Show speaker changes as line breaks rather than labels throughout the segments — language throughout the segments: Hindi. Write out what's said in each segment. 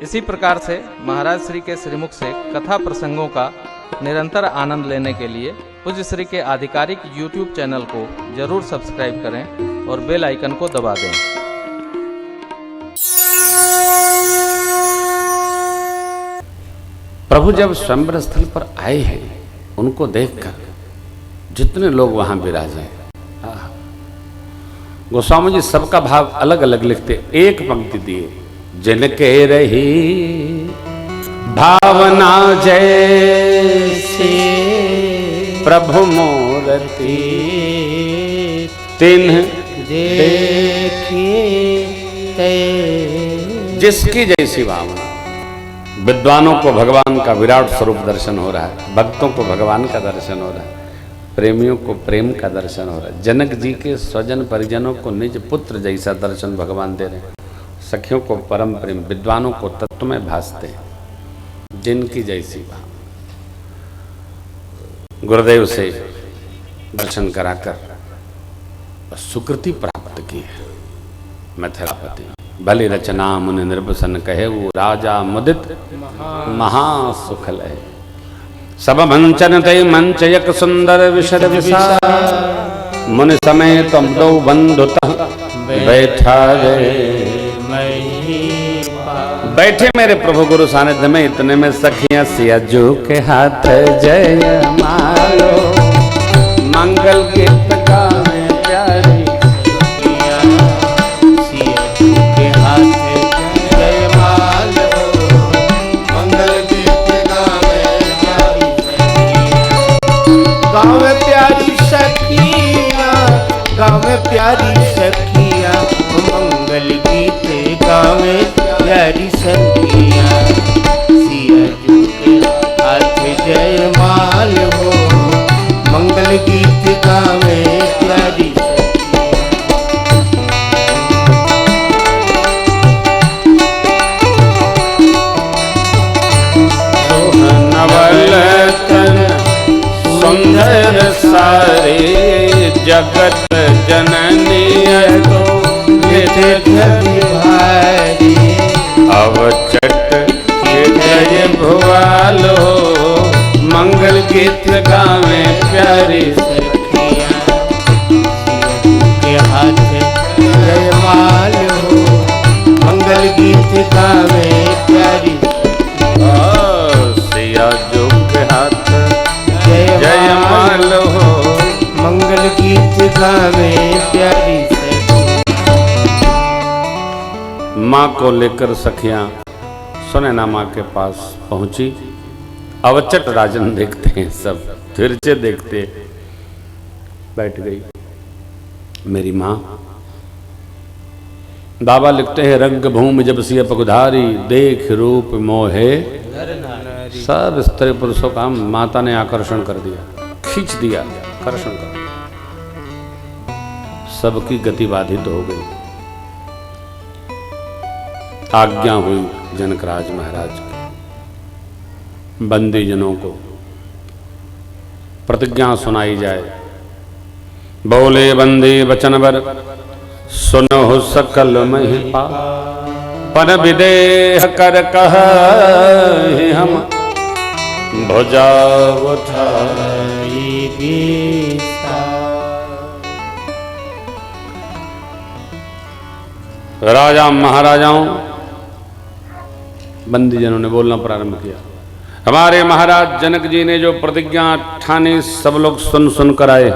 इसी प्रकार से महाराज श्री के श्रीमुख से कथा प्रसंगों का निरंतर आनंद लेने के लिए पूज्य श्री के आधिकारिक YouTube चैनल को जरूर सब्सक्राइब करें और बेल आइकन को दबा दें।
प्रभु जब स्वयंवर स्थल पर आए हैं, उनको देखकर जितने लोग वहां विराजे हैं, गोस्वामी जी सबका भाव अलग अलग लिखते। एक पंक्ति दिए, जिनके रही भावना जैसे प्रभु मूर्ति तिन्ह देखिए, जिसकी जैसी भावना। विद्वानों को भगवान का विराट स्वरूप दर्शन हो रहा है, भक्तों को भगवान का दर्शन हो रहा है, प्रेमियों को प्रेम का दर्शन हो रहा है। जनक जी के स्वजन परिजनों को निज पुत्र जैसा दर्शन भगवान दे रहे हैं। सखियों को परम प्रेम, विद्वानों को तत्व में भासते हैं, जिनकी जैसी भाव। गुरुदेव से दर्शन कराकर सुकृति प्राप्त की है मिथिलापति। भली रचना मुनि निर्वसन कहे, वो राजा मुदित महासुखल है। सब मंचन ते मंचयक सुंदर विशद विशाल, मुनि समेत दो बंधुतः बैठा बैठे मेरे प्रभु गुरु सानिध्य में। इतने में सखियां सियाजू के हाथ जय मालो, मंगल गीत गावे प्यारी सियाजू के हाथ जय मालो, मंगल गीत गावे प्यारी सखिया, गावे प्यारी सखिया, मंगल गीत गावे प्यारी सखिया, सियाजू के हाथ जय माल हो, मंगल गीत गावे प्यारी सुंदर सारे जगत जननी तो भारी, अवचट जय भुआलो, मंगल गीत गावे प्यारी सखिया, के हाथ जय माल हो, मंगल गीत गावे प्यारी सियाजू के हाथ जय माल हो, मंगल गीत गावे प्यारी। माँ को लेकर सखियां सुनैना माँ के पास पहुंची। अवचट राजन देखते हैं, सब तिरछे देखते। बैठ गई मेरी माँ। बाबा लिखते हैं, रंग भूमि जब सिय पगधारी, देख रूप मोहे सब स्त्री पुरुषों का माता ने आकर्षण कर दिया, खींच दिया, आकर्षण कर दिया। सबकी गति बाधित हो गई। आज्ञा हुई जनकराज महाराज की, बंदी जनों को प्रतिज्ञा सुनाई जाए। बोले बंदी वचन बर, सुनो सकल महिपा, पर विदेह कर कह हम, भुजा उठाई बीसा। राजा महाराजाओं, बंदीजनों ने बोलना प्रारंभ किया। हमारे महाराज जनक जी ने जो प्रतिज्ञा ठानी, सब लोग सुन सुन कर आए।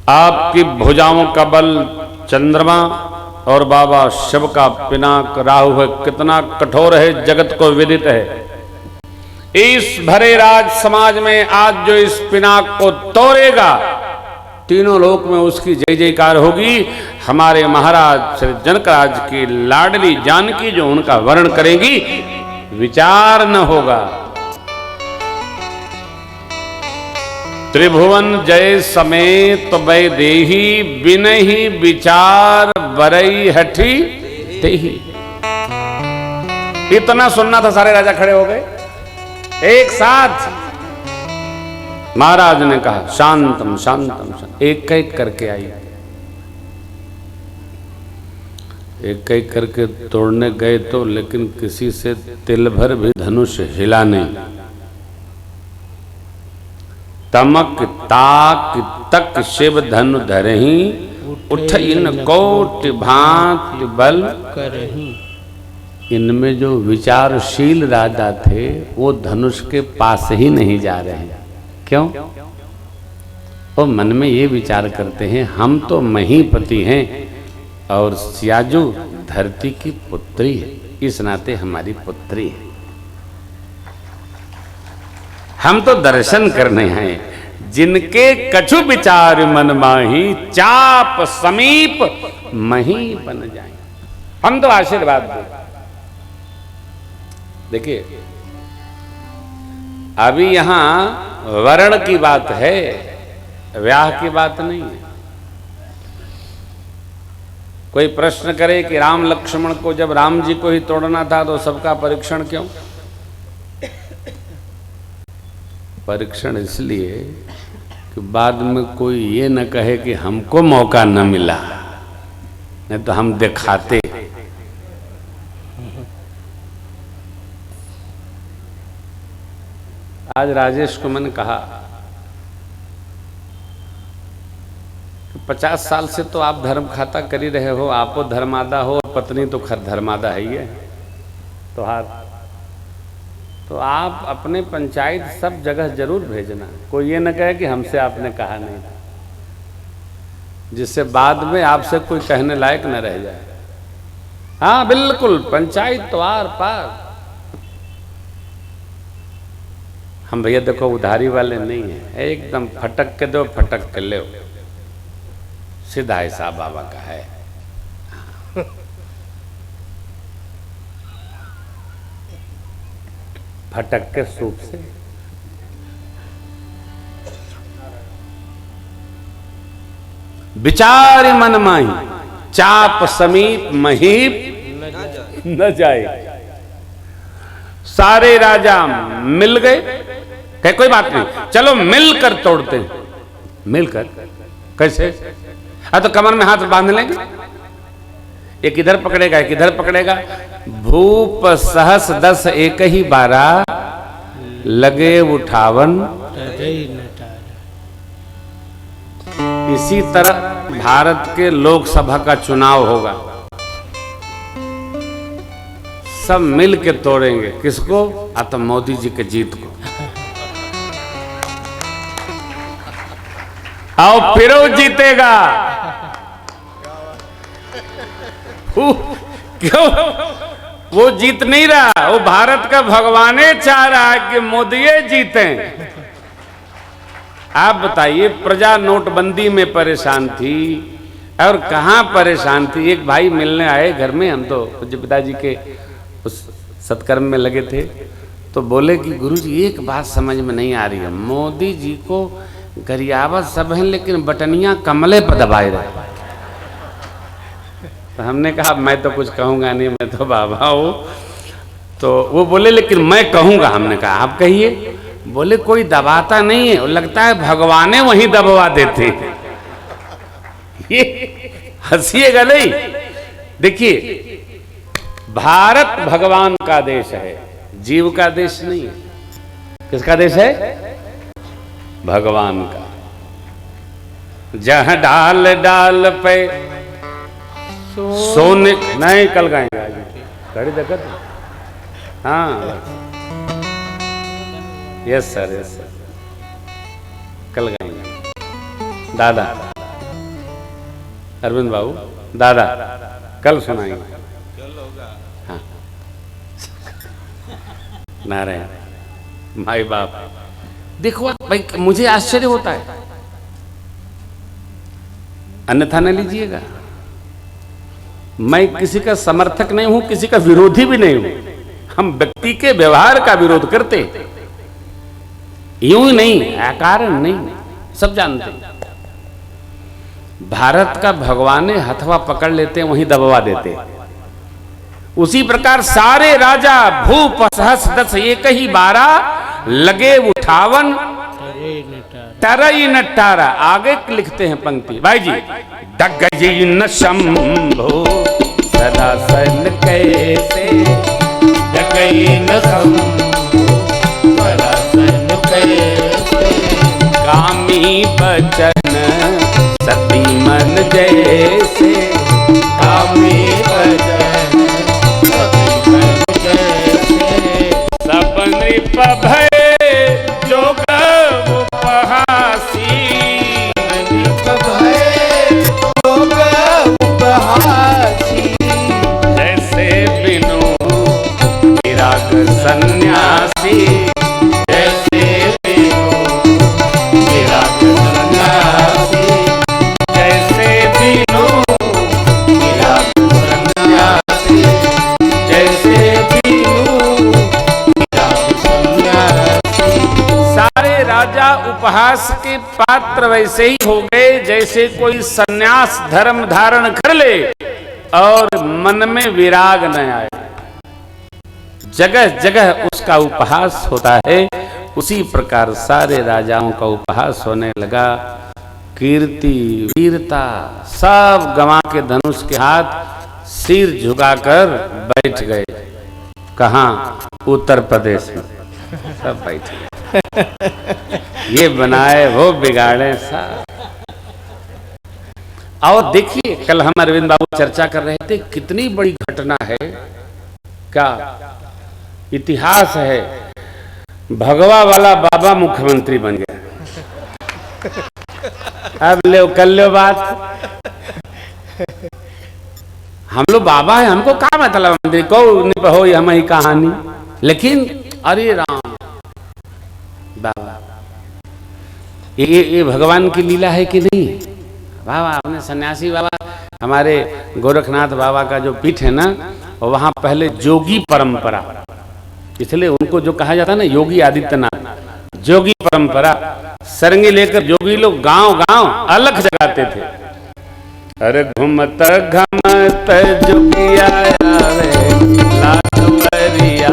आपकी भुजाओं का बल चंद्रमा और बाबा शिव का पिनाक राहु है, कितना कठोर है, जगत को विदित है। इस भरे राज समाज में आज जो इस पिनाक को तोड़ेगा, तीनों लोक में उसकी जय जयकार होगी। हमारे महाराज श्री जनकराज की लाडली जानकी जो उनका वर्णन करेगी, विचार न होगा। त्रिभुवन जय समेत वैदेही, बिनहि विचार बरई हठी तेही। इतना सुनना था, सारे राजा खड़े हो गए एक साथ। महाराज ने कहा शांतम शांतम, एक एक करके आई। एक एक करके तोड़ने गए तो, लेकिन किसी से तिल भर भी धनुष हिला नहीं। तमक ताक तक शिव धनु धरही, उठ इन कोटि भांति बल करही। इनमें जो विचारशील राजा थे वो धनुष के पास ही नहीं जा रहे हैं। क्यों? वो मन में ये विचार करते हैं हम तो महीपति हैं और सियाजू धरती की पुत्री है, इस नाते हमारी पुत्री है। हम तो दर्शन करने हैं। जिनके कछु विचार मन माही, चाप समीप मही बन जाए। हम तो आशीर्वाद दें। देखिए अभी यहां वर्ण की बात है, व्याह की बात नहीं है। कोई प्रश्न करे कि राम लक्ष्मण को जब राम जी को ही तोड़ना था तो सबका परीक्षण क्यों? परीक्षण इसलिए कि बाद में कोई ये न कहे कि हमको मौका न मिला, नहीं तो हम दिखाते। आज राजेश को मैंने कहा कि 50 साल से तो आप धर्म खाता कर ही रहे हो, आपो धर्मादा हो और पत्नी तो खर धर्मादा है ही है। तो आप अपने पंचायत सब जगह जरूर भेजना। कोई ये न कहे कि हमसे आपने कहा नहीं, जिससे बाद में आपसे कोई कहने लायक न रह जाए। हाँ बिल्कुल, पंचायत तो आर पार। हम भैया देखो उधारी वाले नहीं है, एकदम फटक के दो फटक के ले, सीधा हिसाब बाबा का है। फटक के सूप से। विचार मन माही, चाप समीप महीप न जाए। सारे राजा मिल गए, कहे कोई बात नहीं, चलो मिलकर तोड़ते हैं। मिलकर कैसे? तो कमर में हाथ बांध लेंगे, एक इधर पकड़ेगा एक इधर पकड़ेगा। भूप सहस 10 एक ही 12, लगे उठावन। इसी तरह भारत के लोकसभा का चुनाव होगा, सब मिल के तोड़ेंगे। किसको? तो मोदी जी के जीत को। आओ फिर जीतेगा। क्यों? वो जीत नहीं रहा, वो भारत का भगवाने चाह रहा है कि मोदी जीते। आप बताइए, प्रजा नोटबंदी में परेशान थी और कहां परेशान थी। एक भाई मिलने आए घर में, हम तो पूज्य पिताजी के उस सत्कर्म में लगे थे, तो बोले कि गुरुजी एक बात समझ में नहीं आ रही है, मोदी जी को गरियावत सब हैं लेकिन बटनियां कमले पर दबाए रहे। तो हमने कहा मैं तो कुछ कहूंगा नहीं, मैं तो बाबा हूं। तो वो बोले लेकिन मैं कहूंगा। हमने कहा आप कहिए। बोले कोई दबाता नहीं है, लगता है भगवाने वहीं दबवा देते। ये हंसिएगा नहीं। देखिए भारत भगवान का देश है, जीव का देश नहीं है। किसका देश है? भगवान का। जहां डाल डाल पे सोने नहीं, कल गाएंगे आज घड़ी देखत। हाँ यस सर, यस सर, कल गाएंगे। दादा अरविंद बाबू, दादा कल सुनाएंगे। हाँ नारायण माई बाप। देखो भाई, मुझे आश्चर्य होता है, अन्यथा न लीजिएगा। मैं किसी का समर्थक नहीं हूं, किसी का विरोधी भी नहीं हूं। हम व्यक्ति के व्यवहार का विरोध करते, यूं ही नहीं, अकारण नहीं, सब जानते। भारत का भगवान हथवा पकड़ लेते, वहीं दबवा देते। उसी प्रकार सारे राजा भूप सहस 10 एक ही 12, लगे उठावन तरई नटारा। आगे लिखते हैं पंक्ति भाई जी, दग्गजी न शंभो सदासन कैसे जगई न शंभु सदासन कैसे कामी बचन सती मन जैसे कामी बचन सती मन जैसे सब नृप भय जोग उपहासी नृप भय जोग उपहासी जैसे बिनु विराग सन्यासी जैसे बिनु विराग सन्यासी जैसे बिनु विराग सन्यासी जैसे बिनु विराग सन्यासी। सारे राजा उपहास के पात्र वैसे ही हो गए जैसे कोई सन्यास धर्म धारण कर ले और मन में विराग न आए। जगह जगह उसका उपहास होता है। उसी प्रकार सारे राजाओं का उपहास होने लगा। कीर्ति वीरता सब गंवा के धनुष के हाथ सिर झुकाकर बैठ गए। कहाँ? उत्तर प्रदेश में सब बैठ गए। ये बनाए वो बिगाड़े सब। और देखिए कल हम अरविंद बाबू चर्चा कर रहे थे, कितनी बड़ी घटना है, क्या इतिहास है। भगवा वाला बाबा मुख्यमंत्री बन गया। अब ले कल लो बात, हम लोग बाबा है, हमको क्या मतलब मंत्री को हो हम ही कहानी। लेकिन अरे राम बाबा ये भगवान की लीला है कि नहीं। बाबा अपने सन्यासी बाबा हमारे गोरखनाथ बाबा का जो पीठ है ना, वहां पहले जोगी परंपरा, इसलिए उनको जो कहा जाता है ना योगी आदित्यनाथ, जोगी परंपरा। सरंगी लेकर जोगी लोग गांव गांव अलग जगाते थे। अरे घूमत घमत जोगिया रे लाडवरिया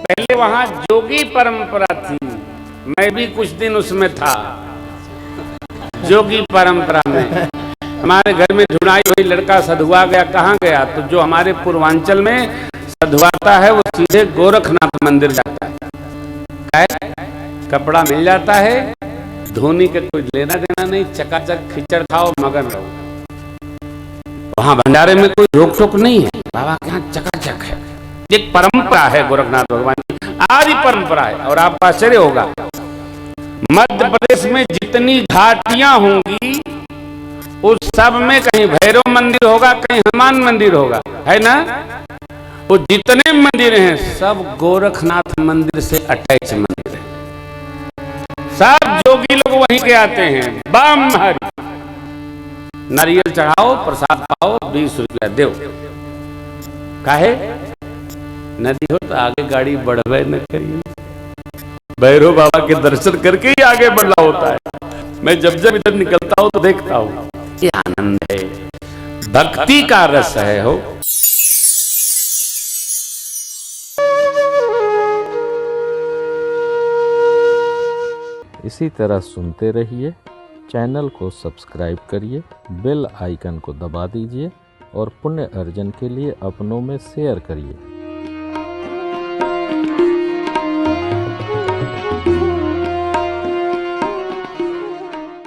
पहले वहां जोगी परंपरा थी। मैं भी कुछ दिन उसमें था, जोगी परंपरा में। हमारे घर में ढूंढाई हुई लड़का सधुआ गया, कहाँ गया? तो जो हमारे पूर्वांचल में सधुआता है वो सीधे गोरखनाथ मंदिर जाता है। कपड़ा मिल जाता है, धोनी का कोई लेना देना नहीं, चकाचक खिचड़ खाओ मगन रहो। वहां भंडारे में कोई रोक टोक नहीं है, बाबा के यहाँ चकाचक है। एक परंपरा है गोरखनाथ भगवान की, आदि परंपरा है। और आपको आश्चर्य होगा, मध्य प्रदेश में जितनी घाटियां होंगी उस सब में कहीं भैरव मंदिर होगा, कहीं हनुमान मंदिर होगा, है ना। वो जितने मंदिर हैं सब गोरखनाथ मंदिर से अटैच मंदिर है। सब जोगी लोग वहीं के आते हैं। बम हरि, नारियल चढ़ाओ, प्रसाद पाओ, 20 रुपया दो। काहे? नदी हो तो आगे गाड़ी बढ़वे न करिए। भैरव बाबा के दर्शन करके ही आगे बढ़ना होता है। मैं जब जब इधर निकलता हूं तो देखता हूं, ये आनंद है, भक्ति का रस है। हो
इसी तरह सुनते रहिए। चैनल को सब्सक्राइब करिए, बेल आइकन को दबा दीजिए और पुण्य अर्जन के लिए अपनों में शेयर करिए।